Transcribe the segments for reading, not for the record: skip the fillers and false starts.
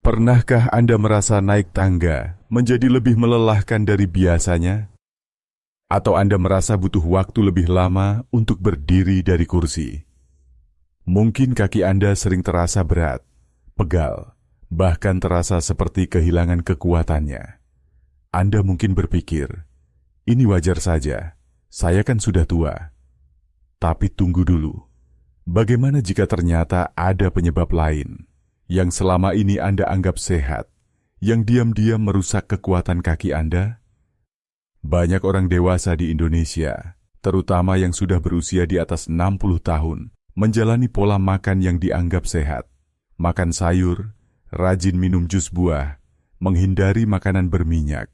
Pernahkah Anda merasa naik tangga menjadi lebih melelahkan dari biasanya? Atau Anda merasa butuh waktu lebih lama untuk berdiri dari kursi? Mungkin kaki Anda sering terasa berat, pegal, bahkan terasa seperti kehilangan kekuatannya. Anda mungkin berpikir, ini wajar saja, saya kan sudah tua. Tapi tunggu dulu, bagaimana jika ternyata ada penyebab lain yang selama ini Anda anggap sehat, yang diam-diam merusak kekuatan kaki Anda? Banyak orang dewasa di Indonesia, terutama yang sudah berusia di atas 60 tahun, menjalani pola makan yang dianggap sehat. Makan sayur, rajin minum jus buah, menghindari makanan berminyak.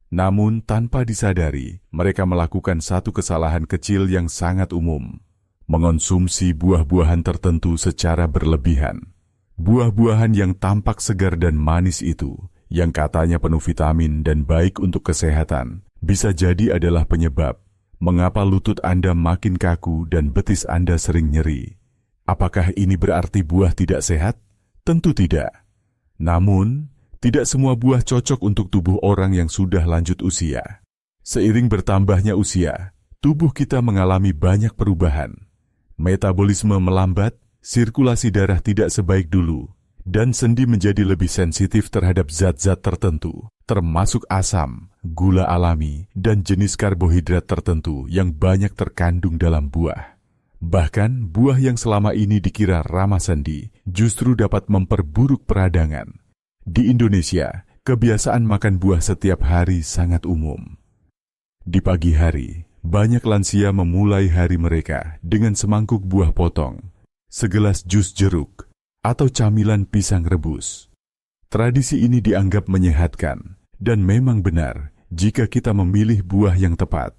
Namun tanpa disadari, mereka melakukan satu kesalahan kecil yang sangat umum, mengonsumsi buah-buahan tertentu secara berlebihan. Buah-buahan yang tampak segar dan manis itu, yang katanya penuh vitamin dan baik untuk kesehatan, bisa jadi adalah penyebab mengapa lutut Anda makin kaku dan betis Anda sering nyeri. Apakah ini berarti buah tidak sehat? Tentu tidak. Namun, tidak semua buah cocok untuk tubuh orang yang sudah lanjut usia. Seiring bertambahnya usia, tubuh kita mengalami banyak perubahan. Metabolisme melambat, sirkulasi darah tidak sebaik dulu, dan sendi menjadi lebih sensitif terhadap zat-zat tertentu, termasuk asam, gula alami, dan jenis karbohidrat tertentu yang banyak terkandung dalam buah. Bahkan, buah yang selama ini dikira ramah sendi justru dapat memperburuk peradangan. Di Indonesia, kebiasaan makan buah setiap hari sangat umum. Di pagi hari, banyak lansia memulai hari mereka dengan semangkuk buah potong, segelas jus jeruk, atau camilan pisang rebus. Tradisi ini dianggap menyehatkan, dan memang benar jika kita memilih buah yang tepat.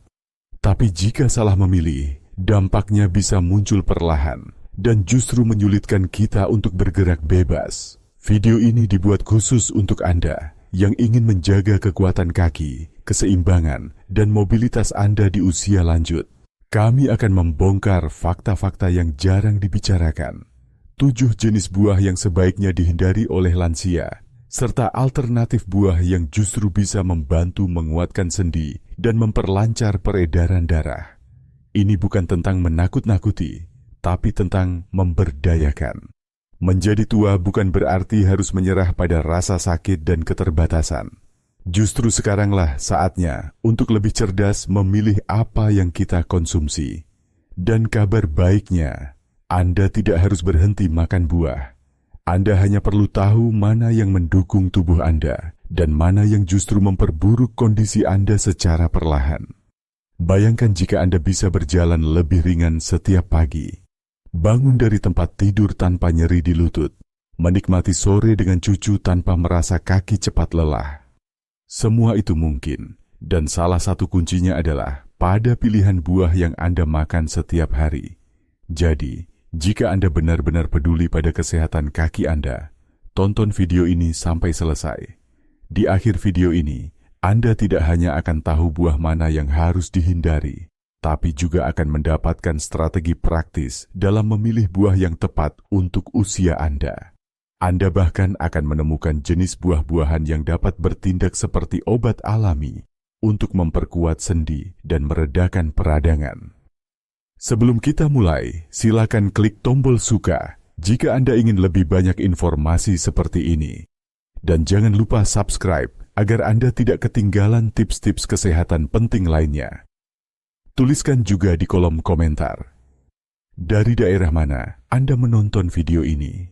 Tapi jika salah memilih, dampaknya bisa muncul perlahan, dan justru menyulitkan kita untuk bergerak bebas. Video ini dibuat khusus untuk Anda yang ingin menjaga kekuatan kaki, keseimbangan, dan mobilitas Anda di usia lanjut. Kami akan membongkar fakta-fakta yang jarang dibicarakan, 7 jenis buah yang sebaiknya dihindari oleh lansia, serta alternatif buah yang justru bisa membantu menguatkan sendi dan memperlancar peredaran darah. Ini bukan tentang menakut-nakuti, tapi tentang memberdayakan. Menjadi tua bukan berarti harus menyerah pada rasa sakit dan keterbatasan. Justru sekaranglah saatnya untuk lebih cerdas memilih apa yang kita konsumsi. Dan kabar baiknya, Anda tidak harus berhenti makan buah. Anda hanya perlu tahu mana yang mendukung tubuh Anda dan mana yang justru memperburuk kondisi Anda secara perlahan. Bayangkan jika Anda bisa berjalan lebih ringan setiap pagi, bangun dari tempat tidur tanpa nyeri di lutut, menikmati sore dengan cucu tanpa merasa kaki cepat lelah. Semua itu mungkin, dan salah satu kuncinya adalah pada pilihan buah yang Anda makan setiap hari. Jadi, jika Anda benar-benar peduli pada kesehatan kaki Anda, tonton video ini sampai selesai. Di akhir video ini, Anda tidak hanya akan tahu buah mana yang harus dihindari, tapi juga akan mendapatkan strategi praktis dalam memilih buah yang tepat untuk usia Anda. Anda bahkan akan menemukan jenis buah-buahan yang dapat bertindak seperti obat alami untuk memperkuat sendi dan meredakan peradangan. Sebelum kita mulai, silakan klik tombol suka jika Anda ingin lebih banyak informasi seperti ini. Dan jangan lupa subscribe agar Anda tidak ketinggalan tips-tips kesehatan penting lainnya. Tuliskan juga di kolom komentar, dari daerah mana Anda menonton video ini.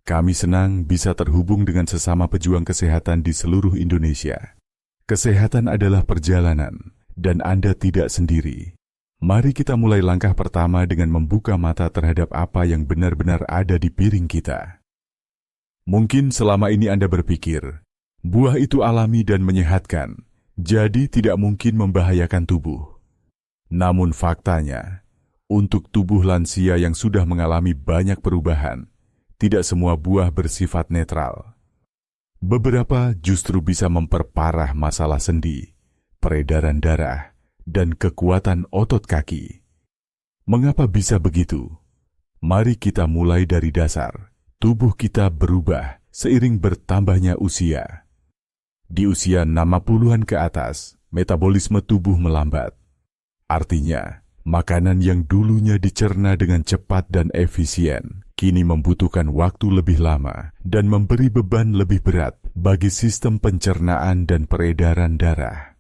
Kami senang bisa terhubung dengan sesama pejuang kesehatan di seluruh Indonesia. Kesehatan adalah perjalanan, dan Anda tidak sendiri. Mari kita mulai langkah pertama dengan membuka mata terhadap apa yang benar-benar ada di piring kita. Mungkin selama ini Anda berpikir, buah itu alami dan menyehatkan, jadi tidak mungkin membahayakan tubuh. Namun faktanya, untuk tubuh lansia yang sudah mengalami banyak perubahan, tidak semua buah bersifat netral. Beberapa justru bisa memperparah masalah sendi, peredaran darah, dan kekuatan otot kaki. Mengapa bisa begitu? Mari kita mulai dari dasar. Tubuh kita berubah seiring bertambahnya usia. Di usia 60-an ke atas, metabolisme tubuh melambat. Artinya, makanan yang dulunya dicerna dengan cepat dan efisien, kini membutuhkan waktu lebih lama dan memberi beban lebih berat bagi sistem pencernaan dan peredaran darah.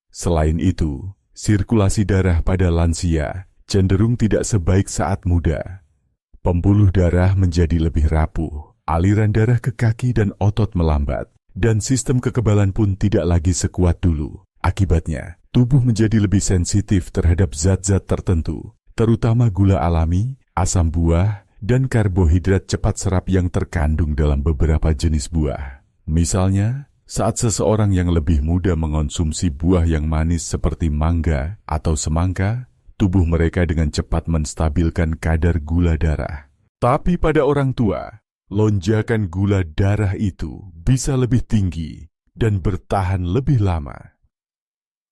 Selain itu, sirkulasi darah pada lansia cenderung tidak sebaik saat muda. Pembuluh darah menjadi lebih rapuh, aliran darah ke kaki dan otot melambat, dan sistem kekebalan pun tidak lagi sekuat dulu. Akibatnya, tubuh menjadi lebih sensitif terhadap zat-zat tertentu, terutama gula alami, asam buah, dan karbohidrat cepat serap yang terkandung dalam beberapa jenis buah. Misalnya, saat seseorang yang lebih muda mengonsumsi buah yang manis seperti mangga atau semangka, tubuh mereka dengan cepat menstabilkan kadar gula darah. Tapi pada orang tua, lonjakan gula darah itu bisa lebih tinggi dan bertahan lebih lama.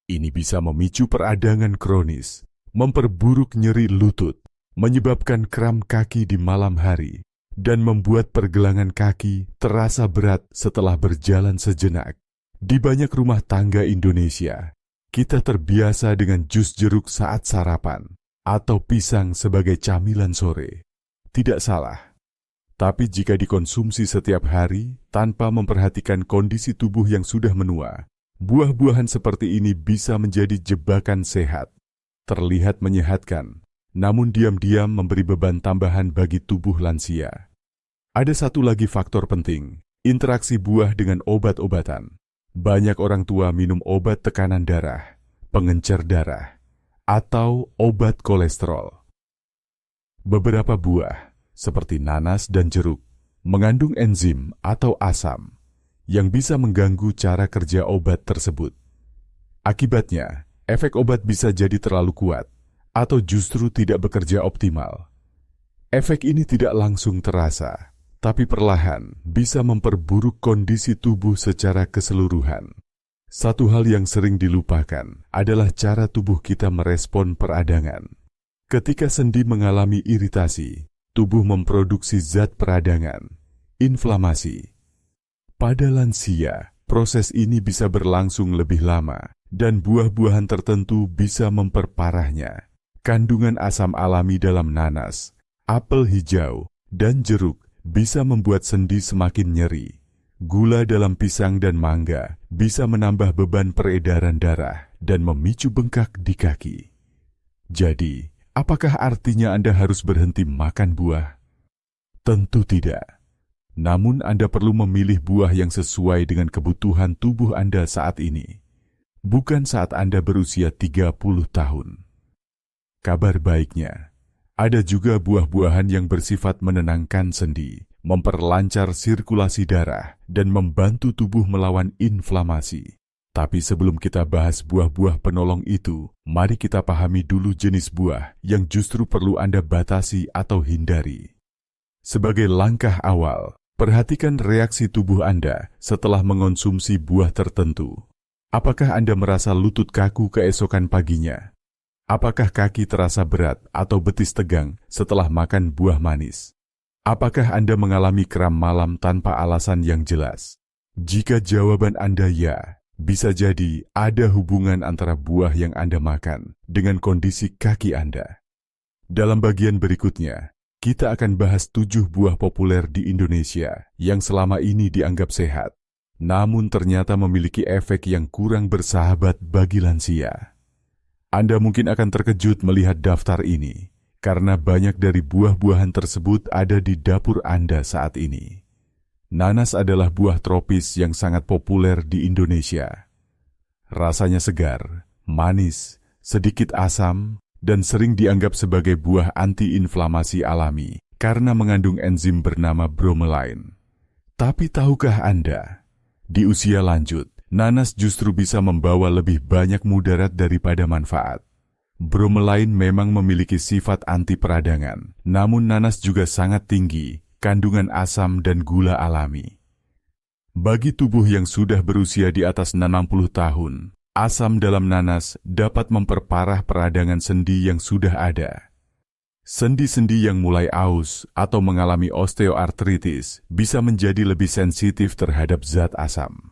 Ini bisa memicu peradangan kronis, memperburuk nyeri lutut, menyebabkan kram kaki di malam hari, dan membuat pergelangan kaki terasa berat setelah berjalan sejenak. Di banyak rumah tangga Indonesia, kita terbiasa dengan jus jeruk saat sarapan, atau pisang sebagai camilan sore. Tidak salah. Tapi jika dikonsumsi setiap hari tanpa memperhatikan kondisi tubuh yang sudah menua, buah-buahan seperti ini bisa menjadi jebakan sehat. Terlihat menyehatkan, namun diam-diam memberi beban tambahan bagi tubuh lansia. Ada satu lagi faktor penting, interaksi buah dengan obat-obatan. Banyak orang tua minum obat tekanan darah, pengencer darah, atau obat kolesterol. Beberapa buah, seperti nanas dan jeruk, mengandung enzim atau asam yang bisa mengganggu cara kerja obat tersebut. Akibatnya, efek obat bisa jadi terlalu kuat atau justru tidak bekerja optimal. Efek ini tidak langsung terasa, tapi perlahan bisa memperburuk kondisi tubuh secara keseluruhan. Satu hal yang sering dilupakan adalah cara tubuh kita merespon peradangan. Ketika sendi mengalami iritasi, tubuh memproduksi zat peradangan, inflamasi. Pada lansia, proses ini bisa berlangsung lebih lama, dan buah-buahan tertentu bisa memperparahnya. Kandungan asam alami dalam nanas, apel hijau, dan jeruk bisa membuat sendi semakin nyeri. Gula dalam pisang dan mangga bisa menambah beban peredaran darah dan memicu bengkak di kaki. Jadi, apakah artinya Anda harus berhenti makan buah? Tentu tidak. Namun Anda perlu memilih buah yang sesuai dengan kebutuhan tubuh Anda saat ini, bukan saat Anda berusia 30 tahun. Kabar baiknya, ada juga buah-buahan yang bersifat menenangkan sendi, memperlancar sirkulasi darah, dan membantu tubuh melawan inflamasi. Tapi sebelum kita bahas buah-buah penolong itu, mari kita pahami dulu jenis buah yang justru perlu Anda batasi atau hindari. Sebagai langkah awal, perhatikan reaksi tubuh Anda setelah mengonsumsi buah tertentu. Apakah Anda merasa lutut kaku keesokan paginya? Apakah kaki terasa berat atau betis tegang setelah makan buah manis? Apakah Anda mengalami kram malam tanpa alasan yang jelas? Jika jawaban Anda ya, bisa jadi ada hubungan antara buah yang Anda makan dengan kondisi kaki Anda. Dalam bagian berikutnya, kita akan bahas 7 buah populer di Indonesia yang selama ini dianggap sehat, namun ternyata memiliki efek yang kurang bersahabat bagi lansia. Anda mungkin akan terkejut melihat daftar ini, karena banyak dari buah-buahan tersebut ada di dapur Anda saat ini. Nanas adalah buah tropis yang sangat populer di Indonesia. Rasanya segar, manis, sedikit asam, dan sering dianggap sebagai buah antiinflamasi alami karena mengandung enzim bernama bromelain. Tapi tahukah Anda, di usia lanjut, nanas justru bisa membawa lebih banyak mudarat daripada manfaat. Bromelain memang memiliki sifat anti peradangan, namun nanas juga sangat tinggi kandungan asam dan gula alami. Bagi tubuh yang sudah berusia di atas 60 tahun, asam dalam nanas dapat memperparah peradangan sendi yang sudah ada. Sendi-sendi yang mulai aus atau mengalami osteoartritis bisa menjadi lebih sensitif terhadap zat asam.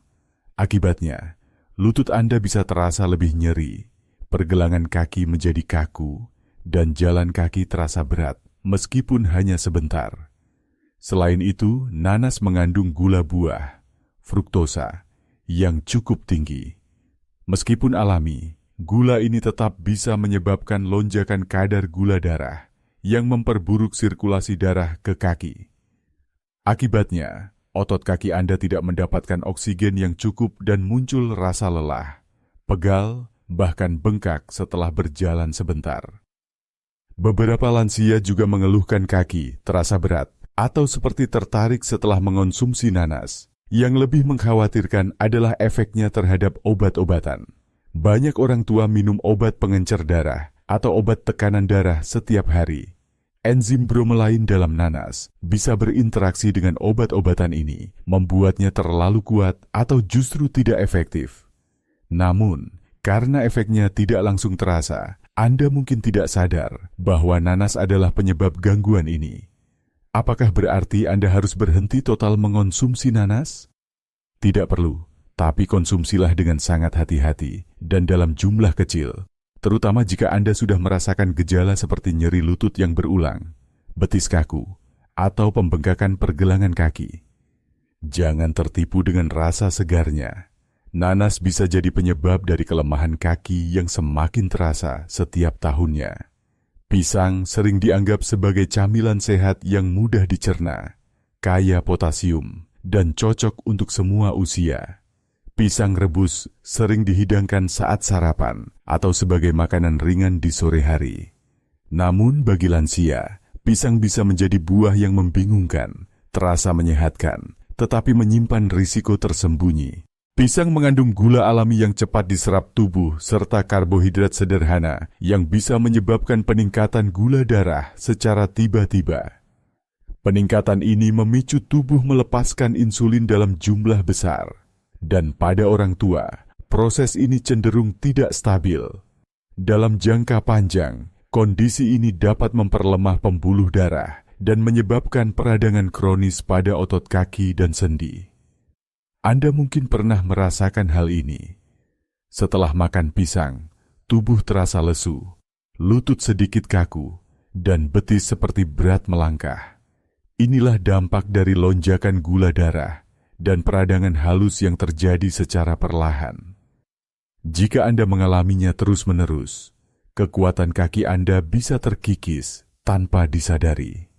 Akibatnya, lutut Anda bisa terasa lebih nyeri, pergelangan kaki menjadi kaku, dan jalan kaki terasa berat meskipun hanya sebentar. Selain itu, nanas mengandung gula buah, fruktosa, yang cukup tinggi. Meskipun alami, gula ini tetap bisa menyebabkan lonjakan kadar gula darah yang memperburuk sirkulasi darah ke kaki. Akibatnya, otot kaki Anda tidak mendapatkan oksigen yang cukup dan muncul rasa lelah, pegal, bahkan bengkak setelah berjalan sebentar. Beberapa lansia juga mengeluhkan kaki terasa berat atau seperti tertarik setelah mengonsumsi nanas. Yang lebih mengkhawatirkan adalah efeknya terhadap obat-obatan. Banyak orang tua minum obat pengencer darah atau obat tekanan darah setiap hari. Enzim bromelain dalam nanas bisa berinteraksi dengan obat-obatan ini, membuatnya terlalu kuat atau justru tidak efektif. Namun, karena efeknya tidak langsung terasa, Anda mungkin tidak sadar bahwa nanas adalah penyebab gangguan ini. Apakah berarti Anda harus berhenti total mengonsumsi nanas? Tidak perlu, tapi konsumsilah dengan sangat hati-hati dan dalam jumlah kecil. Terutama jika Anda sudah merasakan gejala seperti nyeri lutut yang berulang, betis kaku, atau pembengkakan pergelangan kaki. Jangan tertipu dengan rasa segarnya. Nanas bisa jadi penyebab dari kelemahan kaki yang semakin terasa setiap tahunnya. Pisang sering dianggap sebagai camilan sehat yang mudah dicerna, kaya potasium, dan cocok untuk semua usia. Pisang rebus sering dihidangkan saat sarapan atau sebagai makanan ringan di sore hari. Namun bagi lansia, pisang bisa menjadi buah yang membingungkan, terasa menyehatkan, tetapi menyimpan risiko tersembunyi. Pisang mengandung gula alami yang cepat diserap tubuh serta karbohidrat sederhana yang bisa menyebabkan peningkatan gula darah secara tiba-tiba. Peningkatan ini memicu tubuh melepaskan insulin dalam jumlah besar. Dan pada orang tua, proses ini cenderung tidak stabil. Dalam jangka panjang, kondisi ini dapat memperlemah pembuluh darah dan menyebabkan peradangan kronis pada otot kaki dan sendi. Anda mungkin pernah merasakan hal ini. Setelah makan pisang, tubuh terasa lesu, lutut sedikit kaku, dan betis seperti berat melangkah. Inilah dampak dari lonjakan gula darah dan peradangan halus yang terjadi secara perlahan. Jika Anda mengalaminya terus-menerus, kekuatan kaki Anda bisa terkikis tanpa disadari.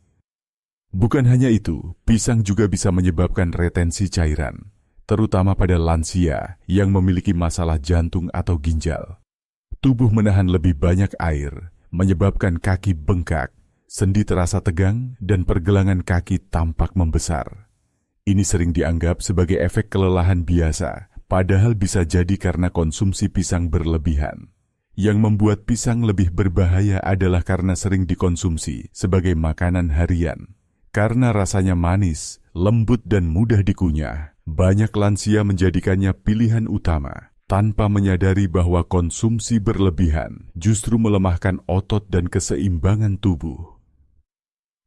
Bukan hanya itu, pisang juga bisa menyebabkan retensi cairan, terutama pada lansia yang memiliki masalah jantung atau ginjal. Tubuh menahan lebih banyak air, menyebabkan kaki bengkak, sendi terasa tegang, dan pergelangan kaki tampak membesar. Ini sering dianggap sebagai efek kelelahan biasa, padahal bisa jadi karena konsumsi pisang berlebihan. Yang membuat pisang lebih berbahaya adalah karena sering dikonsumsi sebagai makanan harian. Karena rasanya manis, lembut dan mudah dikunyah, banyak lansia menjadikannya pilihan utama, tanpa menyadari bahwa konsumsi berlebihan justru melemahkan otot dan keseimbangan tubuh.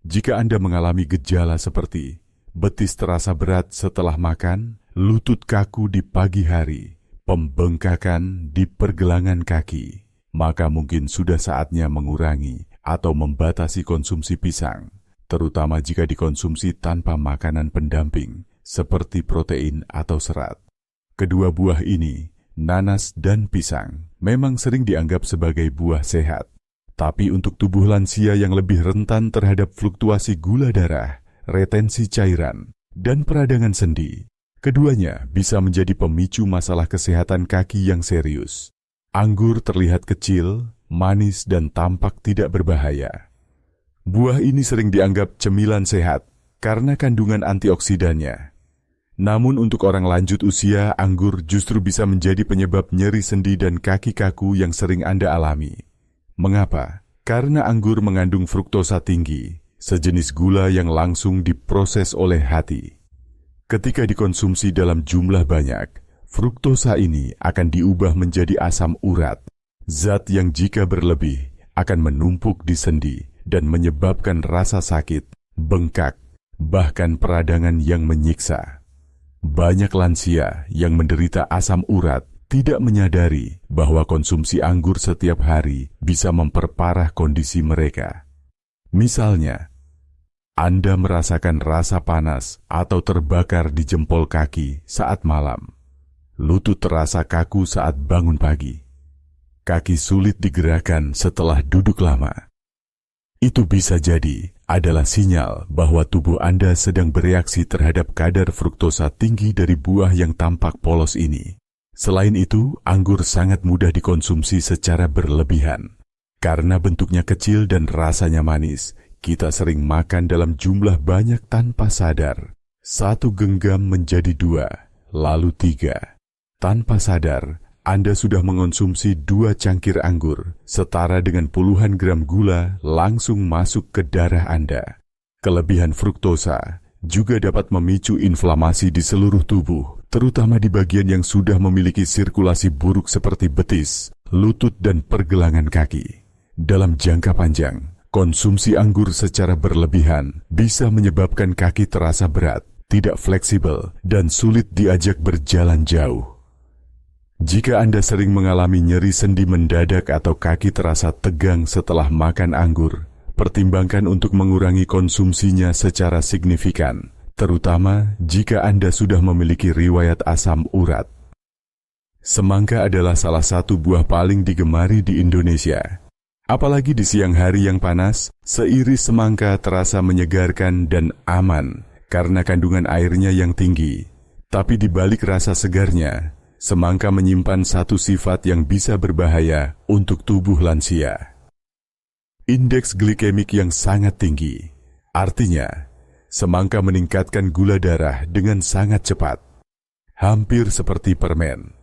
Jika Anda mengalami gejala seperti betis terasa berat setelah makan, lutut kaku di pagi hari, pembengkakan di pergelangan kaki, maka mungkin sudah saatnya mengurangi atau membatasi konsumsi pisang, terutama jika dikonsumsi tanpa makanan pendamping seperti protein atau serat. Kedua buah ini, nanas dan pisang, memang sering dianggap sebagai buah sehat. Tapi untuk tubuh lansia yang lebih rentan terhadap fluktuasi gula darah, retensi cairan, dan peradangan sendi, keduanya bisa menjadi pemicu masalah kesehatan kaki yang serius. Anggur terlihat kecil, manis, dan tampak tidak berbahaya. Buah ini sering dianggap cemilan sehat karena kandungan antioksidannya. Namun untuk orang lanjut usia, anggur justru bisa menjadi penyebab nyeri sendi dan kaki kaku yang sering Anda alami. Mengapa? Karena anggur mengandung fruktosa tinggi, sejenis gula yang langsung diproses oleh hati. Ketika dikonsumsi dalam jumlah banyak, fruktosa ini akan diubah menjadi asam urat, zat yang jika berlebih akan menumpuk di sendi dan menyebabkan rasa sakit, bengkak, bahkan peradangan yang menyiksa. Banyak lansia yang menderita asam urat tidak menyadari bahwa konsumsi anggur setiap hari bisa memperparah kondisi mereka. Misalnya, Anda merasakan rasa panas atau terbakar di jempol kaki saat malam. Lutut terasa kaku saat bangun pagi. Kaki sulit digerakkan setelah duduk lama. Itu bisa jadi adalah sinyal bahwa tubuh Anda sedang bereaksi terhadap kadar fruktosa tinggi dari buah yang tampak polos ini. Selain itu, anggur sangat mudah dikonsumsi secara berlebihan. Karena bentuknya kecil dan rasanya manis, kita sering makan dalam jumlah banyak tanpa sadar. 1 genggam menjadi 2, lalu 3. Tanpa sadar, Anda sudah mengonsumsi 2 cangkir anggur, setara dengan puluhan gram gula langsung masuk ke darah Anda. Kelebihan fruktosa juga dapat memicu inflamasi di seluruh tubuh, terutama di bagian yang sudah memiliki sirkulasi buruk seperti betis, lutut, dan pergelangan kaki. Dalam jangka panjang, konsumsi anggur secara berlebihan bisa menyebabkan kaki terasa berat, tidak fleksibel, dan sulit diajak berjalan jauh. Jika Anda sering mengalami nyeri sendi mendadak atau kaki terasa tegang setelah makan anggur, pertimbangkan untuk mengurangi konsumsinya secara signifikan, terutama jika Anda sudah memiliki riwayat asam urat. Semangka adalah salah satu buah paling digemari di Indonesia. Apalagi di siang hari yang panas, seiris semangka terasa menyegarkan dan aman karena kandungan airnya yang tinggi. Tapi di balik rasa segarnya, semangka menyimpan satu sifat yang bisa berbahaya untuk tubuh lansia. Indeks glikemik yang sangat tinggi. Artinya, semangka meningkatkan gula darah dengan sangat cepat. Hampir seperti permen.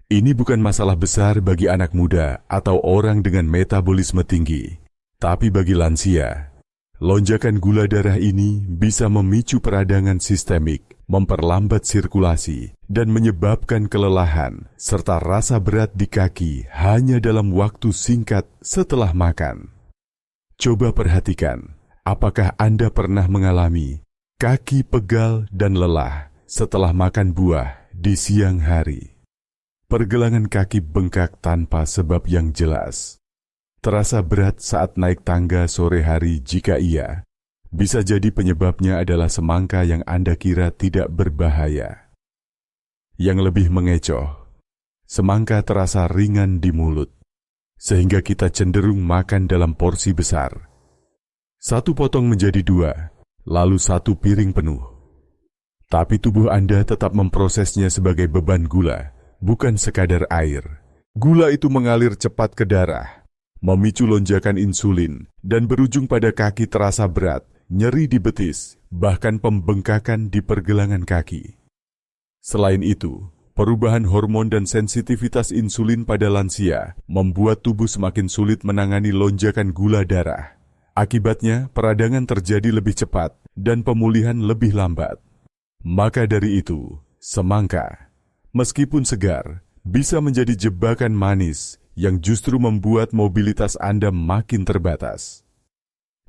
Ini bukan masalah besar bagi anak muda atau orang dengan metabolisme tinggi. Tapi bagi lansia, lonjakan gula darah ini bisa memicu peradangan sistemik, memperlambat sirkulasi, dan menyebabkan kelelahan serta rasa berat di kaki hanya dalam waktu singkat setelah makan. Coba perhatikan, apakah Anda pernah mengalami kaki pegal dan lelah setelah makan buah di siang hari? Pergelangan kaki bengkak tanpa sebab yang jelas. Terasa berat saat naik tangga sore hari jika iya. Bisa jadi penyebabnya adalah semangka yang Anda kira tidak berbahaya. Yang lebih mengecoh, semangka terasa ringan di mulut, sehingga kita cenderung makan dalam porsi besar. 1 potong menjadi 2, lalu 1 piring penuh. Tapi tubuh Anda tetap memprosesnya sebagai beban gula, bukan sekadar air. Gula itu mengalir cepat ke darah, memicu lonjakan insulin, dan berujung pada kaki terasa berat, nyeri di betis, bahkan pembengkakan di pergelangan kaki. Selain itu, perubahan hormon dan sensitivitas insulin pada lansia membuat tubuh semakin sulit menangani lonjakan gula darah. Akibatnya, peradangan terjadi lebih cepat dan pemulihan lebih lambat. Maka dari itu, semangka, meskipun segar, bisa menjadi jebakan manis yang justru membuat mobilitas Anda makin terbatas.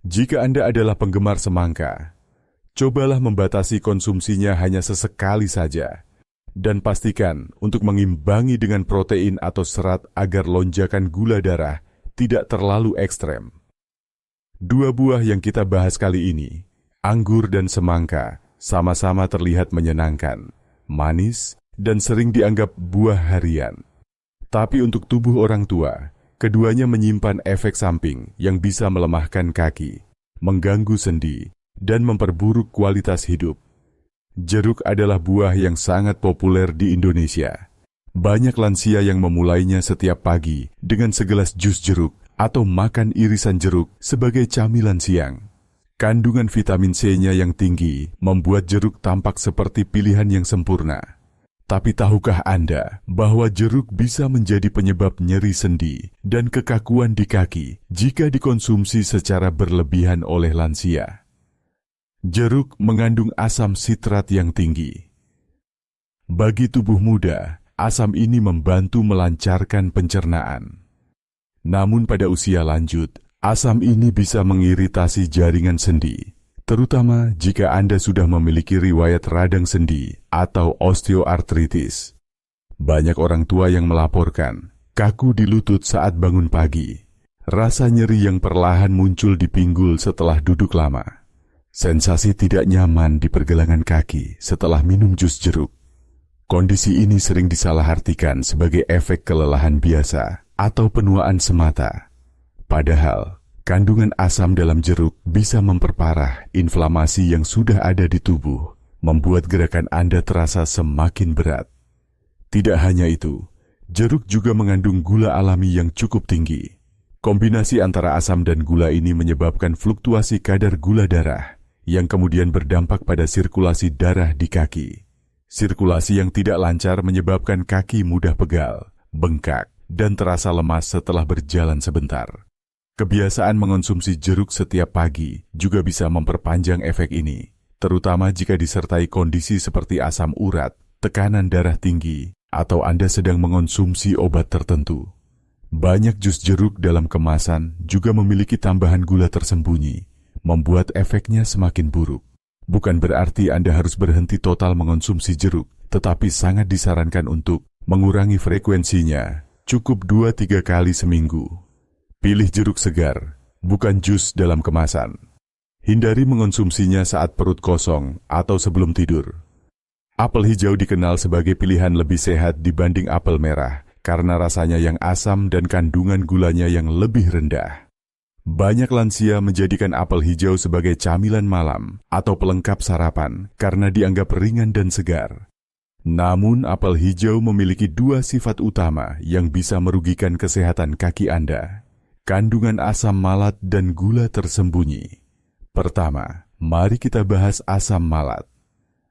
Jika Anda adalah penggemar semangka, cobalah membatasi konsumsinya hanya sesekali saja, dan pastikan untuk mengimbangi dengan protein atau serat agar lonjakan gula darah tidak terlalu ekstrem. 2 buah yang kita bahas kali ini, anggur dan semangka, sama-sama terlihat menyenangkan, manis, dan sering dianggap buah harian. Tapi untuk tubuh orang tua, keduanya menyimpan efek samping yang bisa melemahkan kaki, mengganggu sendi, dan memperburuk kualitas hidup. Jeruk adalah buah yang sangat populer di Indonesia. Banyak lansia yang memulainya setiap pagi dengan segelas jus jeruk atau makan irisan jeruk sebagai camilan siang. Kandungan vitamin C-nya yang tinggi membuat jeruk tampak seperti pilihan yang sempurna. Tapi tahukah Anda bahwa jeruk bisa menjadi penyebab nyeri sendi dan kekakuan di kaki jika dikonsumsi secara berlebihan oleh lansia? Jeruk mengandung asam sitrat yang tinggi. Bagi tubuh muda, asam ini membantu melancarkan pencernaan. Namun pada usia lanjut, Asam ini bisa mengiritasi jaringan sendi, terutama jika Anda sudah memiliki riwayat radang sendi atau osteoartritis. Banyak orang tua yang melaporkan kaku di lutut saat bangun pagi, rasa nyeri yang perlahan muncul di pinggul setelah duduk lama, sensasi tidak nyaman di pergelangan kaki setelah minum jus jeruk. Kondisi ini sering disalahartikan sebagai efek kelelahan biasa atau penuaan semata. Padahal, kandungan asam dalam jeruk bisa memperparah inflamasi yang sudah ada di tubuh, membuat gerakan Anda terasa semakin berat. Tidak hanya itu, jeruk juga mengandung gula alami yang cukup tinggi. Kombinasi antara asam dan gula ini menyebabkan fluktuasi kadar gula darah, yang kemudian berdampak pada sirkulasi darah di kaki. Sirkulasi yang tidak lancar menyebabkan kaki mudah pegal, bengkak, dan terasa lemas setelah berjalan sebentar. Kebiasaan mengonsumsi jeruk setiap pagi juga bisa memperpanjang efek ini, terutama jika disertai kondisi seperti asam urat, tekanan darah tinggi, atau Anda sedang mengonsumsi obat tertentu. Banyak jus jeruk dalam kemasan juga memiliki tambahan gula tersembunyi, membuat efeknya semakin buruk. Bukan berarti Anda harus berhenti total mengonsumsi jeruk, tetapi sangat disarankan untuk mengurangi frekuensinya, cukup 2-3 kali seminggu. Pilih jeruk segar, bukan jus dalam kemasan. Hindari mengonsumsinya saat perut kosong atau sebelum tidur. Apel hijau dikenal sebagai pilihan lebih sehat dibanding apel merah karena rasanya yang asam dan kandungan gulanya yang lebih rendah. Banyak lansia menjadikan apel hijau sebagai camilan malam atau pelengkap sarapan karena dianggap ringan dan segar. Namun apel hijau memiliki dua sifat utama yang bisa merugikan kesehatan kaki Anda. Kandungan asam malat dan gula tersembunyi. Pertama, mari kita bahas asam malat.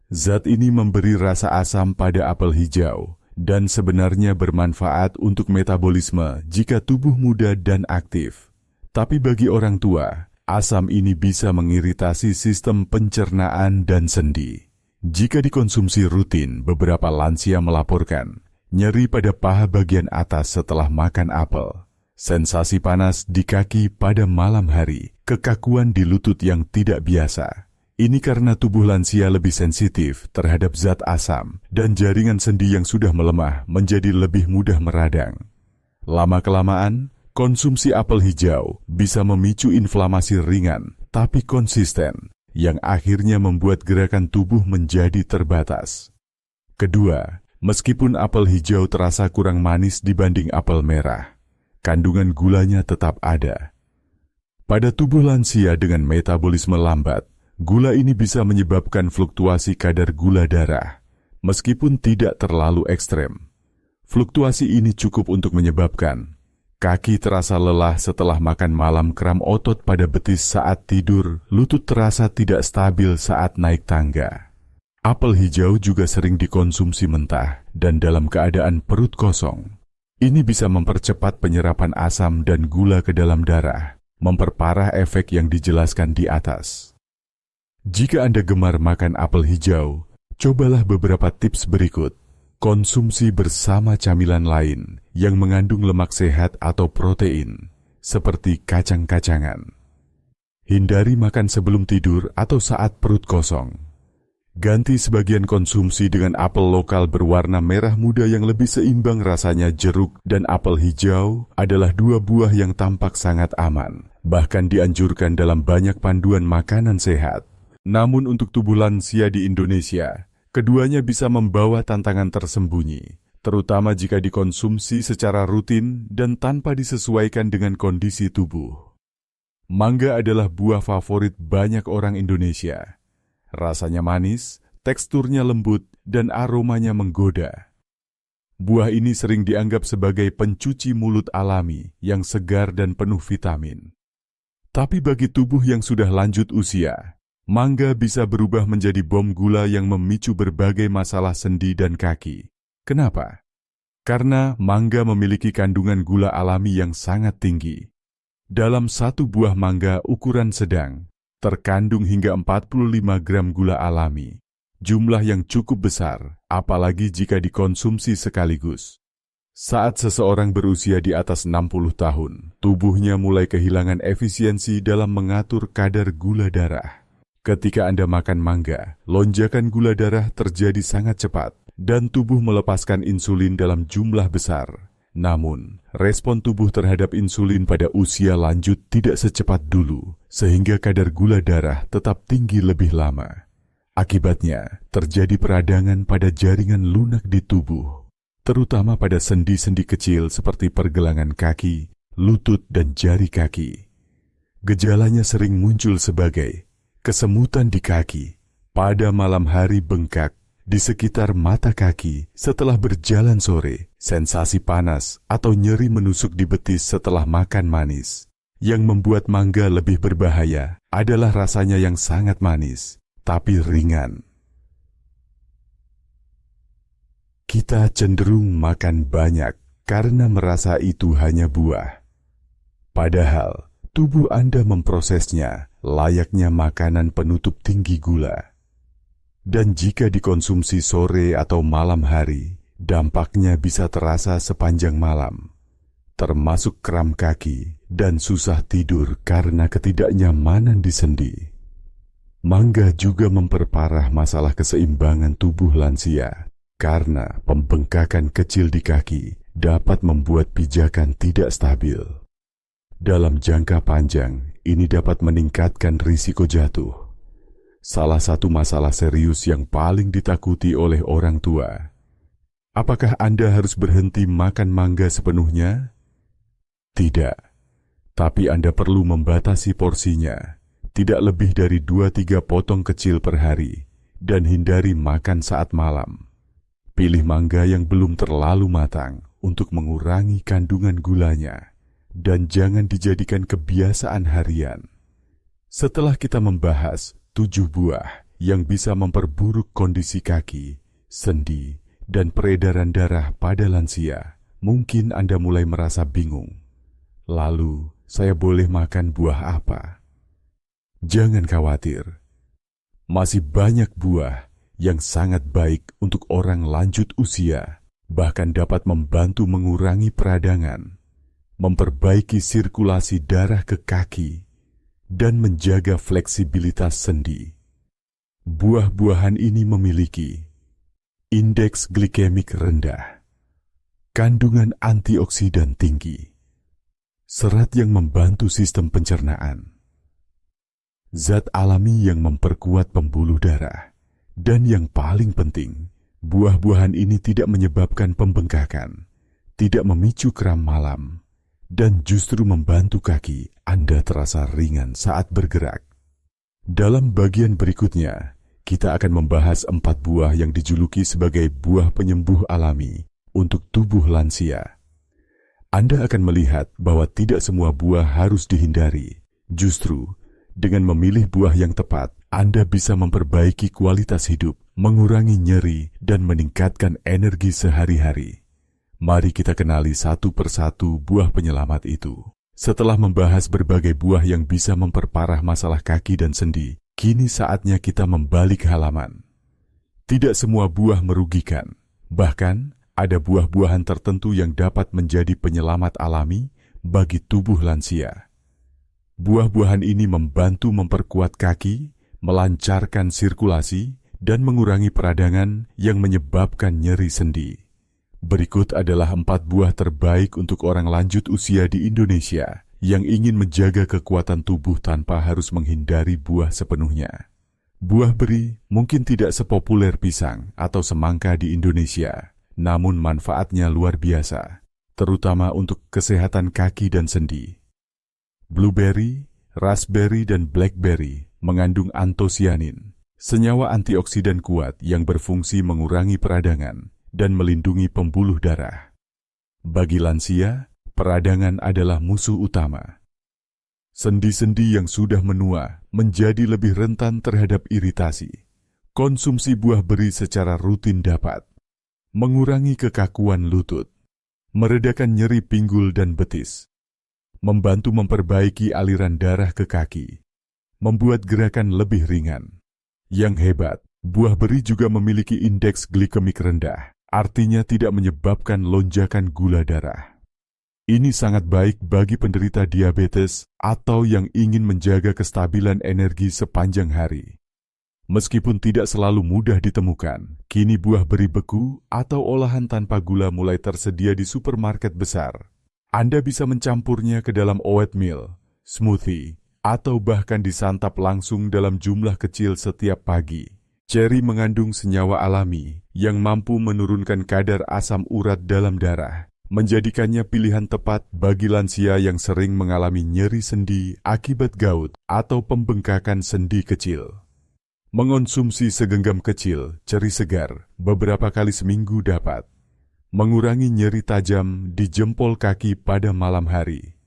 Zat ini memberi rasa asam pada apel hijau dan sebenarnya bermanfaat untuk metabolisme jika tubuh muda dan aktif. Tapi bagi orang tua, asam ini bisa mengiritasi sistem pencernaan dan sendi. Jika dikonsumsi rutin, beberapa lansia melaporkan nyeri pada paha bagian atas setelah makan apel. Sensasi panas di kaki pada malam hari, kekakuan di lutut yang tidak biasa. Ini karena tubuh lansia lebih sensitif terhadap zat asam dan jaringan sendi yang sudah melemah menjadi lebih mudah meradang. Lama-kelamaan, konsumsi apel hijau bisa memicu inflamasi ringan tapi konsisten yang akhirnya membuat gerakan tubuh menjadi terbatas. Kedua, meskipun apel hijau terasa kurang manis dibanding apel merah, kandungan gulanya tetap ada. Pada tubuh lansia dengan metabolisme lambat, gula ini bisa menyebabkan fluktuasi kadar gula darah, meskipun tidak terlalu ekstrem. Fluktuasi ini cukup untuk menyebabkan kaki terasa lelah setelah makan malam, kram otot pada betis saat tidur, lutut terasa tidak stabil saat naik tangga. Apel hijau juga sering dikonsumsi mentah dan dalam keadaan perut kosong. Ini bisa mempercepat penyerapan asam dan gula ke dalam darah, memperparah efek yang dijelaskan di atas. Jika Anda gemar makan apel hijau, cobalah beberapa tips berikut. Konsumsi bersama camilan lain yang mengandung lemak sehat atau protein, seperti kacang-kacangan. Hindari makan sebelum tidur atau saat perut kosong. Ganti sebagian konsumsi dengan apel lokal berwarna merah muda yang lebih seimbang rasanya. Jeruk dan apel hijau adalah dua buah yang tampak sangat aman, bahkan dianjurkan dalam banyak panduan makanan sehat. Namun untuk tubuh lansia di Indonesia, keduanya bisa membawa tantangan tersembunyi, terutama jika dikonsumsi secara rutin dan tanpa disesuaikan dengan kondisi tubuh. Mangga adalah buah favorit banyak orang Indonesia. Rasanya manis, teksturnya lembut, dan aromanya menggoda. Buah ini sering dianggap sebagai pencuci mulut alami yang segar dan penuh vitamin. Tapi bagi tubuh yang sudah lanjut usia, mangga bisa berubah menjadi bom gula yang memicu berbagai masalah sendi dan kaki. Kenapa? Karena mangga memiliki kandungan gula alami yang sangat tinggi. Dalam satu buah mangga ukuran sedang, terkandung hingga 45 gram gula alami, jumlah yang cukup besar, apalagi jika dikonsumsi sekaligus. Saat seseorang berusia di atas 60 tahun, tubuhnya mulai kehilangan efisiensi dalam mengatur kadar gula darah. Ketika Anda makan mangga, lonjakan gula darah terjadi sangat cepat dan tubuh melepaskan insulin dalam jumlah besar. Namun, respon tubuh terhadap insulin pada usia lanjut tidak secepat dulu, sehingga kadar gula darah tetap tinggi lebih lama. Akibatnya, terjadi peradangan pada jaringan lunak di tubuh, terutama pada sendi-sendi kecil seperti pergelangan kaki, lutut, dan jari kaki. Gejalanya sering muncul sebagai kesemutan di kaki, pada malam hari bengkak, di sekitar mata kaki setelah berjalan sore, sensasi panas atau nyeri menusuk di betis setelah makan manis. Yang membuat mangga lebih berbahaya adalah rasanya yang sangat manis, tapi ringan. Kita cenderung makan banyak karena merasa itu hanya buah. Padahal, tubuh Anda memprosesnya layaknya makanan penutup tinggi gula. Dan jika dikonsumsi sore atau malam hari, dampaknya bisa terasa sepanjang malam, termasuk kram kaki dan susah tidur karena ketidaknyamanan di sendi. Mangga juga memperparah masalah keseimbangan tubuh lansia, karena pembengkakan kecil di kaki dapat membuat pijakan tidak stabil. Dalam jangka panjang, ini dapat meningkatkan risiko jatuh. Salah satu masalah serius yang paling ditakuti oleh orang tua. Apakah Anda harus berhenti makan mangga sepenuhnya? Tidak. Tapi Anda perlu membatasi porsinya, tidak lebih dari 2-3 potong kecil per hari, dan hindari makan saat malam. Pilih mangga yang belum terlalu matang untuk mengurangi kandungan gulanya, dan jangan dijadikan kebiasaan harian. Setelah kita membahas 7 buah yang bisa memperburuk kondisi kaki, sendi, dan peredaran darah pada lansia, mungkin Anda mulai merasa bingung. Lalu, saya boleh makan buah apa? Jangan khawatir. Masih banyak buah yang sangat baik untuk orang lanjut usia, bahkan dapat membantu mengurangi peradangan, memperbaiki sirkulasi darah ke kaki, dan menjaga fleksibilitas sendi. Buah-buahan ini memiliki indeks glikemik rendah, kandungan antioksidan tinggi, serat yang membantu sistem pencernaan, zat alami yang memperkuat pembuluh darah, dan yang paling penting, buah-buahan ini tidak menyebabkan pembengkakan, tidak memicu kram malam, dan justru membantu kaki Anda terasa ringan saat bergerak. Dalam bagian berikutnya, kita akan membahas 4 buah yang dijuluki sebagai buah penyembuh alami untuk tubuh lansia. Anda akan melihat bahwa tidak semua buah harus dihindari. Justru, dengan memilih buah yang tepat, Anda bisa memperbaiki kualitas hidup, mengurangi nyeri, dan meningkatkan energi sehari-hari. Mari kita kenali satu persatu buah penyelamat itu. Setelah membahas berbagai buah yang bisa memperparah masalah kaki dan sendi, kini saatnya kita membalik halaman. Tidak semua buah merugikan. Bahkan, ada buah-buahan tertentu yang dapat menjadi penyelamat alami bagi tubuh lansia. Buah-buahan ini membantu memperkuat kaki, melancarkan sirkulasi, dan mengurangi peradangan yang menyebabkan nyeri sendi. Berikut adalah 4 buah terbaik untuk orang lanjut usia di Indonesia yang ingin menjaga kekuatan tubuh tanpa harus menghindari buah sepenuhnya. Buah beri mungkin tidak sepopuler pisang atau semangka di Indonesia, namun manfaatnya luar biasa, terutama untuk kesehatan kaki dan sendi. Blueberry, raspberry, dan blackberry mengandung antosianin, senyawa antioksidan kuat yang berfungsi mengurangi peradangan dan melindungi pembuluh darah. Bagi lansia, peradangan adalah musuh utama. Sendi-sendi yang sudah menua menjadi lebih rentan terhadap iritasi. Konsumsi buah beri secara rutin dapat mengurangi kekakuan lutut, meredakan nyeri pinggul dan betis, membantu memperbaiki aliran darah ke kaki, membuat gerakan lebih ringan. Yang hebat, buah beri juga memiliki indeks glikemik rendah, artinya tidak menyebabkan lonjakan gula darah. Ini sangat baik bagi penderita diabetes atau yang ingin menjaga kestabilan energi sepanjang hari. Meskipun tidak selalu mudah ditemukan, kini buah beri beku atau olahan tanpa gula mulai tersedia di supermarket besar. Anda bisa mencampurnya ke dalam oatmeal, smoothie, atau bahkan disantap langsung dalam jumlah kecil setiap pagi. Ceri mengandung senyawa alami yang mampu menurunkan kadar asam urat dalam darah, menjadikannya pilihan tepat bagi lansia yang sering mengalami nyeri sendi akibat gout atau pembengkakan sendi kecil. Mengonsumsi segenggam kecil ceri segar beberapa kali seminggu dapat mengurangi nyeri tajam di jempol kaki pada malam hari,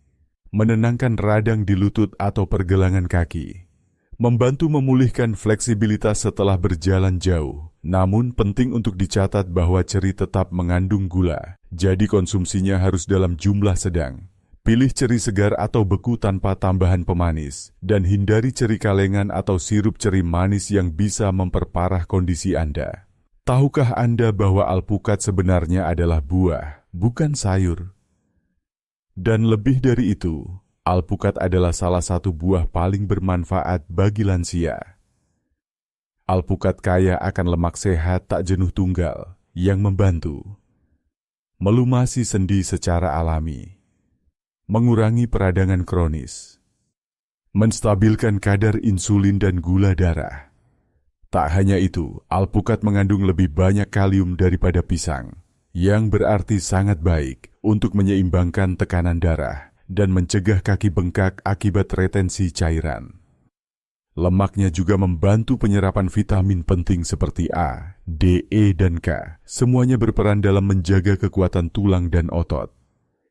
menenangkan radang di lutut atau pergelangan kaki, membantu memulihkan fleksibilitas setelah berjalan jauh. Namun penting untuk dicatat bahwa ceri tetap mengandung gula, jadi konsumsinya harus dalam jumlah sedang. Pilih ceri segar atau beku tanpa tambahan pemanis, dan hindari ceri kalengan atau sirup ceri manis yang bisa memperparah kondisi Anda. Tahukah Anda bahwa alpukat sebenarnya adalah buah, bukan sayur? Dan lebih dari itu, alpukat adalah salah satu buah paling bermanfaat bagi lansia. Alpukat kaya akan lemak sehat tak jenuh tunggal, yang membantu melumasi sendi secara alami, mengurangi peradangan kronis, menstabilkan kadar insulin dan gula darah. Tak hanya itu, alpukat mengandung lebih banyak kalium daripada pisang, yang berarti sangat baik untuk menyeimbangkan tekanan darah dan mencegah kaki bengkak akibat retensi cairan. Lemaknya juga membantu penyerapan vitamin penting seperti A, D, E, dan K. Semuanya berperan dalam menjaga kekuatan tulang dan otot.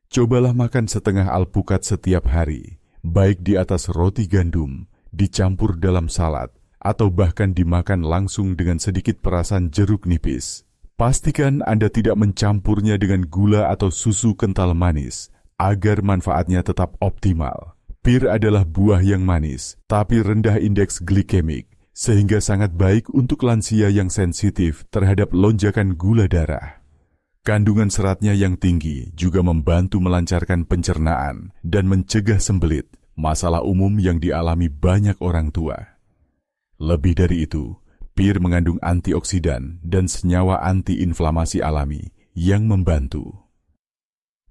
Cobalah makan setengah alpukat setiap hari, baik di atas roti gandum, dicampur dalam salad, atau bahkan dimakan langsung dengan sedikit perasan jeruk nipis. Pastikan Anda tidak mencampurnya dengan gula atau susu kental manis, agar manfaatnya tetap optimal. Pir adalah buah yang manis, tapi rendah indeks glikemik, sehingga sangat baik untuk lansia yang sensitif terhadap lonjakan gula darah. Kandungan seratnya yang tinggi juga membantu melancarkan pencernaan dan mencegah sembelit, masalah umum yang dialami banyak orang tua. Lebih dari itu, pir mengandung antioksidan dan senyawa antiinflamasi alami yang membantu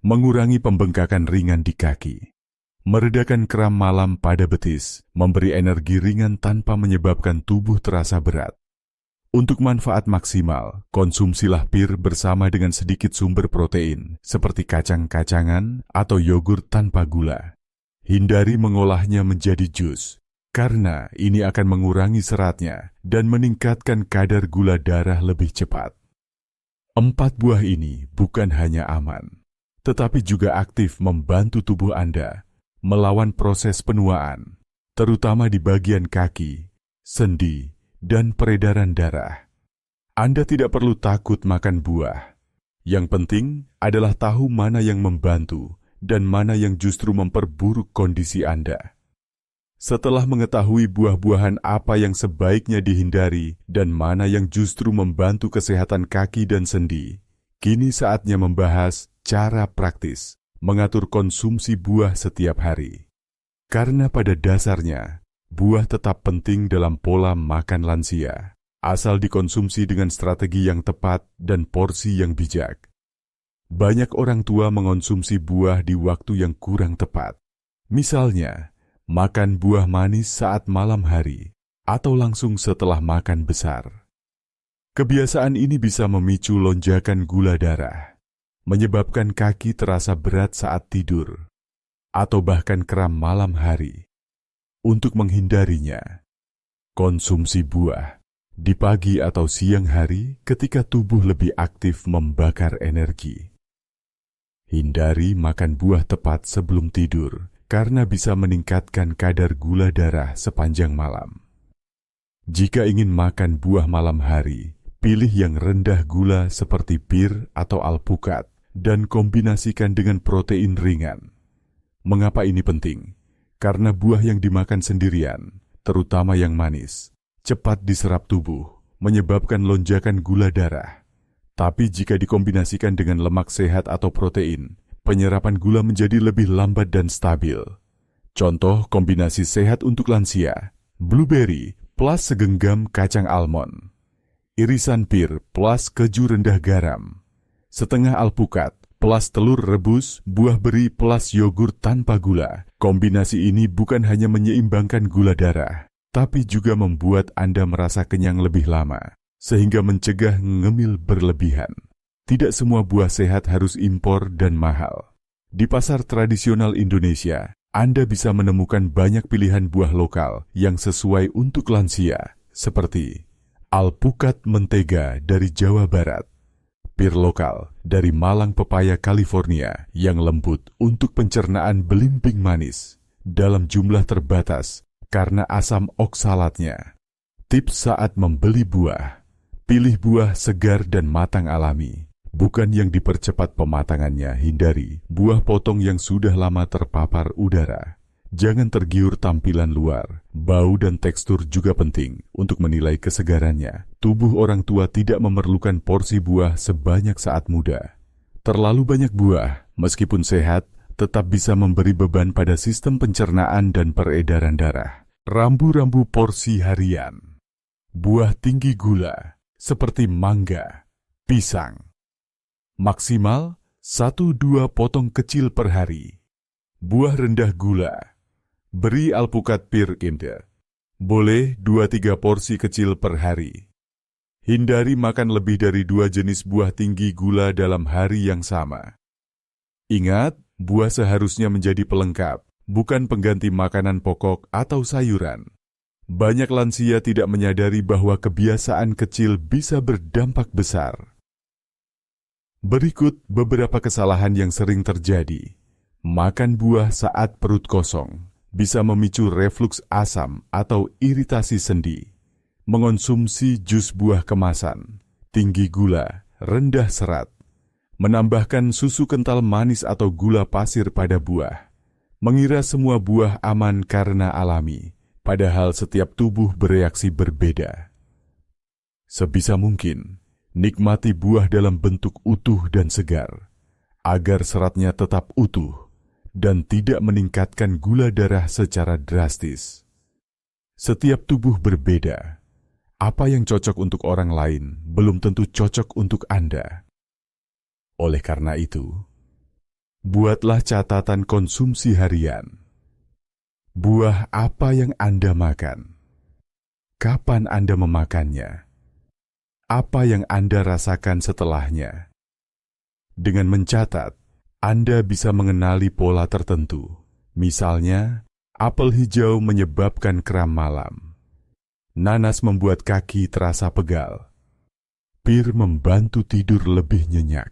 mengurangi pembengkakan ringan di kaki, meredakan kram malam pada betis, memberi energi ringan tanpa menyebabkan tubuh terasa berat. Untuk manfaat maksimal, konsumsilah pir bersama dengan sedikit sumber protein, seperti kacang-kacangan atau yogurt tanpa gula. Hindari mengolahnya menjadi jus, karena ini akan mengurangi seratnya dan meningkatkan kadar gula darah lebih cepat. 4 buah ini bukan hanya aman, tetapi juga aktif membantu tubuh Anda melawan proses penuaan, terutama di bagian kaki, sendi, dan peredaran darah. Anda tidak perlu takut makan buah. Yang penting adalah tahu mana yang membantu dan mana yang justru memperburuk kondisi Anda. Setelah mengetahui buah-buahan apa yang sebaiknya dihindari dan mana yang justru membantu kesehatan kaki dan sendi, kini saatnya membahas cara praktis mengatur konsumsi buah setiap hari. Karena pada dasarnya, buah tetap penting dalam pola makan lansia, asal dikonsumsi dengan strategi yang tepat dan porsi yang bijak. Banyak orang tua mengonsumsi buah di waktu yang kurang tepat. Misalnya, makan buah manis saat malam hari atau langsung setelah makan besar. Kebiasaan ini bisa memicu lonjakan gula darah, menyebabkan kaki terasa berat saat tidur, atau bahkan kram malam hari. Untuk menghindarinya, konsumsi buah di pagi atau siang hari ketika tubuh lebih aktif membakar energi. Hindari makan buah tepat sebelum tidur karena bisa meningkatkan kadar gula darah sepanjang malam. Jika ingin makan buah malam hari, pilih yang rendah gula seperti pir atau alpukat dan kombinasikan dengan protein ringan. Mengapa ini penting? Karena buah yang dimakan sendirian, terutama yang manis, cepat diserap tubuh, menyebabkan lonjakan gula darah. Tapi jika dikombinasikan dengan lemak sehat atau protein, penyerapan gula menjadi lebih lambat dan stabil. Contoh kombinasi sehat untuk lansia, blueberry plus segenggam kacang almond, irisan pir plus keju rendah garam, setengah alpukat plus telur rebus, buah beri plus yogurt tanpa gula. Kombinasi ini bukan hanya menyeimbangkan gula darah, tapi juga membuat Anda merasa kenyang lebih lama, sehingga mencegah ngemil berlebihan. Tidak semua buah sehat harus impor dan mahal. Di pasar tradisional Indonesia, Anda bisa menemukan banyak pilihan buah lokal yang sesuai untuk lansia, seperti alpukat mentega dari Jawa Barat, pir lokal dari Malang Pepaya, California yang lembut untuk pencernaan belimbing manis dalam jumlah terbatas karena asam oksalatnya. Tips saat membeli buah: pilih buah segar dan matang alami, bukan yang dipercepat pematangannya. Hindari buah potong yang sudah lama terpapar udara. Jangan tergiur tampilan luar. Bau dan tekstur juga penting untuk menilai kesegarannya. Tubuh orang tua tidak memerlukan porsi buah sebanyak saat muda. Terlalu banyak buah, meskipun sehat, tetap bisa memberi beban pada sistem pencernaan dan peredaran darah. Rambu-rambu porsi harian. Buah tinggi gula, seperti mangga, pisang. Maksimal 1-2 potong kecil per hari. Buah rendah gula. Beri alpukat pir Kinder. Boleh 2-3 porsi kecil per hari. Hindari makan lebih dari 2 jenis buah tinggi gula dalam hari yang sama. Ingat, buah seharusnya menjadi pelengkap, bukan pengganti makanan pokok atau sayuran. Banyak lansia tidak menyadari bahwa kebiasaan kecil bisa berdampak besar. Berikut beberapa kesalahan yang sering terjadi. Makan buah saat perut kosong bisa memicu refluks asam atau iritasi sendi. Mengonsumsi jus buah kemasan, tinggi gula, rendah serat. Menambahkan susu kental manis atau gula pasir pada buah. Mengira semua buah aman karena alami, padahal setiap tubuh bereaksi berbeda. Sebisa mungkin, nikmati buah dalam bentuk utuh dan segar, agar seratnya tetap utuh dan tidak meningkatkan gula darah secara drastis. Setiap tubuh berbeda. Apa yang cocok untuk orang lain belum tentu cocok untuk Anda. Oleh karena itu, buatlah catatan konsumsi harian. Buah apa yang Anda makan? Kapan Anda memakannya? Apa yang Anda rasakan setelahnya? Dengan mencatat, Anda bisa mengenali pola tertentu. Misalnya, apel hijau menyebabkan kram malam. Nanas membuat kaki terasa pegal. Pir membantu tidur lebih nyenyak.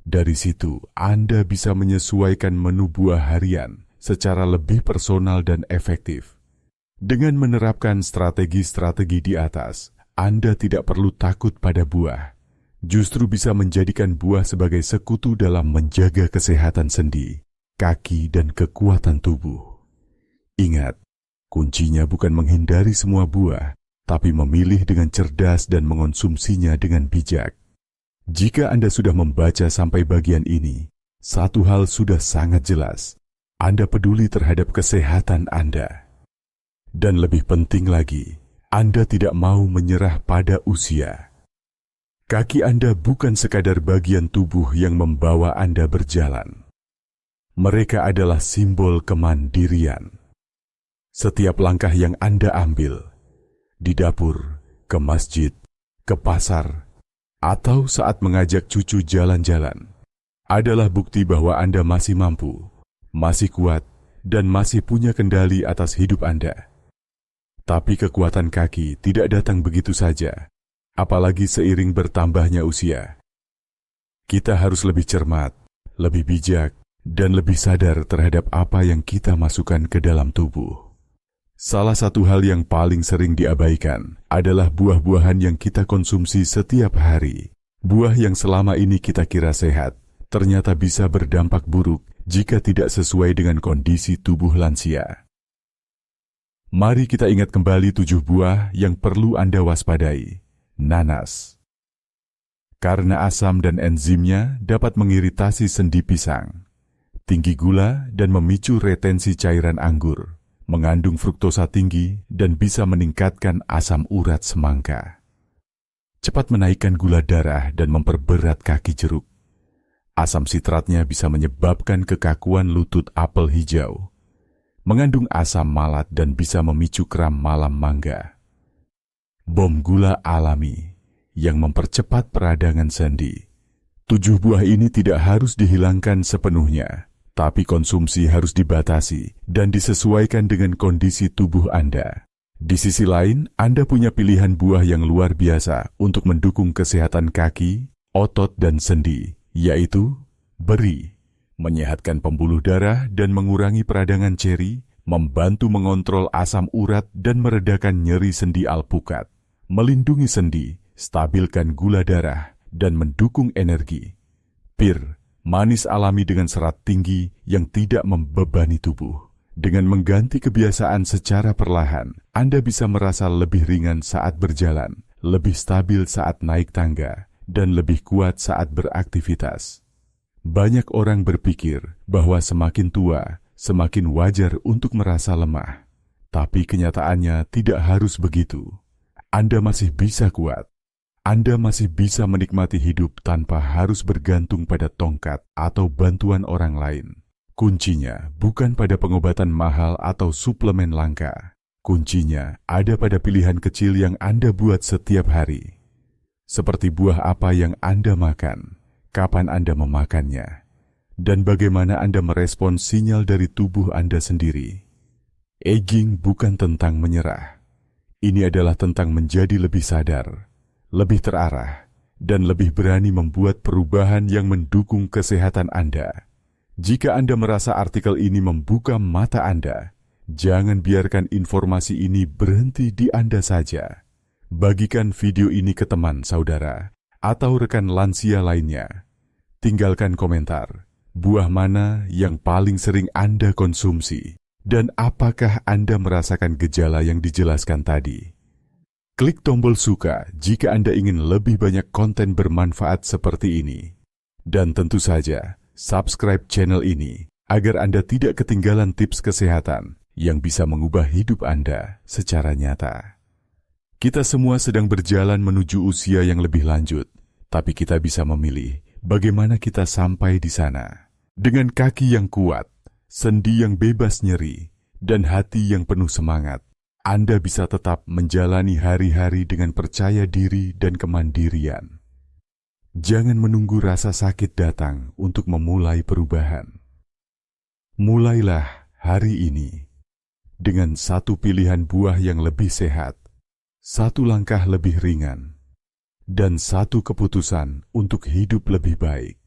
Dari situ, Anda bisa menyesuaikan menu buah harian secara lebih personal dan efektif. Dengan menerapkan strategi-strategi di atas, Anda tidak perlu takut pada buah. Justru bisa menjadikan buah sebagai sekutu dalam menjaga kesehatan sendi, kaki, dan kekuatan tubuh. Ingat, kuncinya bukan menghindari semua buah, tapi memilih dengan cerdas dan mengonsumsinya dengan bijak. Jika Anda sudah membaca sampai bagian ini, satu hal sudah sangat jelas. Anda peduli terhadap kesehatan Anda. Dan lebih penting lagi, Anda tidak mau menyerah pada usia. Kaki Anda bukan sekadar bagian tubuh yang membawa Anda berjalan. Mereka adalah simbol kemandirian. Setiap langkah yang Anda ambil, di dapur, ke masjid, ke pasar, atau saat mengajak cucu jalan-jalan, adalah bukti bahwa Anda masih mampu, masih kuat, dan masih punya kendali atas hidup Anda. Tapi kekuatan kaki tidak datang begitu saja. Apalagi seiring bertambahnya usia. Kita harus lebih cermat, lebih bijak, dan lebih sadar terhadap apa yang kita masukkan ke dalam tubuh. Salah satu hal yang paling sering diabaikan adalah buah-buahan yang kita konsumsi setiap hari. Buah yang selama ini kita kira sehat, ternyata bisa berdampak buruk jika tidak sesuai dengan kondisi tubuh lansia. Mari kita ingat kembali 7 buah yang perlu Anda waspadai. Nanas. karena asam dan enzimnya dapat mengiritasi sendi pisang. Tinggi gula dan memicu retensi cairan anggur, mengandung fruktosa tinggi dan bisa meningkatkan asam urat semangka. Cepat menaikkan gula darah dan memperberat kaki jeruk. Asam sitratnya bisa menyebabkan kekakuan lutut apel hijau. Mengandung asam malat dan bisa memicu kram malam mangga. Bom gula alami yang mempercepat peradangan sendi. 7 buah ini tidak harus dihilangkan sepenuhnya, tapi konsumsi harus dibatasi dan disesuaikan dengan kondisi tubuh Anda. Di sisi lain, Anda punya pilihan buah yang luar biasa untuk mendukung kesehatan kaki, otot, dan sendi, yaitu beri, menyehatkan pembuluh darah dan mengurangi peradangan ceri, membantu mengontrol asam urat dan meredakan nyeri sendi alpukat, melindungi sendi, stabilkan gula darah, dan mendukung energi. Pir, manis alami dengan serat tinggi yang tidak membebani tubuh. Dengan mengganti kebiasaan secara perlahan, Anda bisa merasa lebih ringan saat berjalan, lebih stabil saat naik tangga, dan lebih kuat saat beraktivitas. Banyak orang berpikir bahwa semakin tua, semakin wajar untuk merasa lemah. Tapi kenyataannya tidak harus begitu. Anda masih bisa kuat. Anda masih bisa menikmati hidup tanpa harus bergantung pada tongkat atau bantuan orang lain. Kuncinya bukan pada pengobatan mahal atau suplemen langka. Kuncinya ada pada pilihan kecil yang Anda buat setiap hari. Seperti buah apa yang Anda makan, kapan Anda memakannya, dan bagaimana Anda merespons sinyal dari tubuh Anda sendiri. Aging bukan tentang menyerah. Ini adalah tentang menjadi lebih sadar, lebih terarah, dan lebih berani membuat perubahan yang mendukung kesehatan Anda. Jika Anda merasa artikel ini membuka mata Anda, jangan biarkan informasi ini berhenti di Anda saja. Bagikan video ini ke teman, saudara, atau rekan lansia lainnya. Tinggalkan komentar, buah mana yang paling sering Anda konsumsi, dan apakah Anda merasakan gejala yang dijelaskan tadi. Klik tombol suka jika Anda ingin lebih banyak konten bermanfaat seperti ini. Dan tentu saja, subscribe channel ini agar Anda tidak ketinggalan tips kesehatan yang bisa mengubah hidup Anda secara nyata. Kita semua sedang berjalan menuju usia yang lebih lanjut, tapi kita bisa memilih bagaimana kita sampai di sana. Dengan kaki yang kuat, sendi yang bebas nyeri, dan hati yang penuh semangat, Anda bisa tetap menjalani hari-hari dengan percaya diri dan kemandirian. Jangan menunggu rasa sakit datang untuk memulai perubahan. Mulailah hari ini dengan satu pilihan buah yang lebih sehat, satu langkah lebih ringan, dan satu keputusan untuk hidup lebih baik.